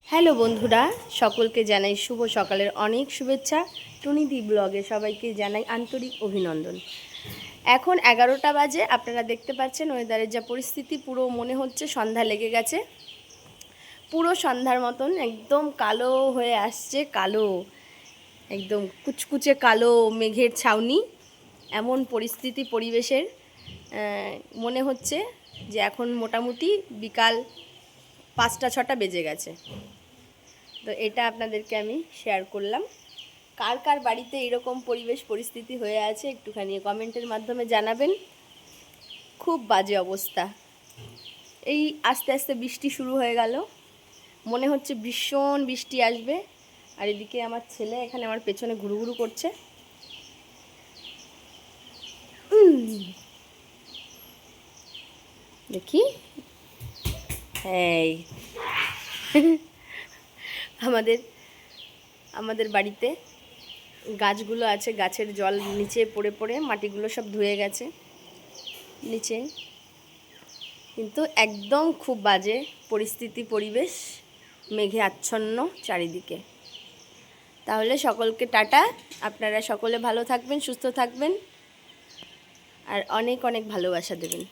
Hello বন্ধুরা, সকলকে জানাই শুভ সকালের অনেক শুভেচ্ছা। টুনিদি ব্লগে সবাইকে জানাই আন্তরিক অভিনন্দন। এখন 11টা বাজে। আপনারা দেখতে পাচ্ছেন ওয়েদারের যা পরিস্থিতি, পুরো মনে হচ্ছে সন্ধ্যা লেগে গেছে। পুরো সন্ধ্যার মতন একদম কালো হয়ে আসছে, কালো একদম কুচকুচে কালো মেঘের ছাউনি। এমন পরিস্থিতি পরিবেশের, মনে হচ্ছে যে এখন মোটামুটি বিকাল 5টা-6টা বেজে গেছে। তো এটা আপনাদেরকে আমি শেয়ার করলাম। কার কার বাড়িতে এরকম পরিবেশ পরিস্থিতি হয়ে আছে একটুখানি কমেন্টের মাধ্যমে জানাবেন। খুব বাজে অবস্থা। এই আস্তে আস্তে বৃষ্টি শুরু হয়ে গেল, মনে হচ্ছে ভীষণ বৃষ্টি আসবে। আর এদিকে আমার ছেলে এখানে আমার পেছনে ঘুরুঘুরু করছে। দেখি, এই আমাদের আমাদের বাড়িতে গাছগুলো আছে, গাছের জল নিচে পড়ে পড়ে মাটিগুলো সব ধুয়ে গেছে নিচে। কিন্তু একদম খুব বাজে পরিস্থিতি পরিবেশ, মেঘে আচ্ছন্ন চারিদিকে। তাহলে সকলকে টাটা। আপনারা সকলে ভালো থাকবেন, সুস্থ থাকবেন, আর অনেক অনেক ভালোবাসা দেবেন।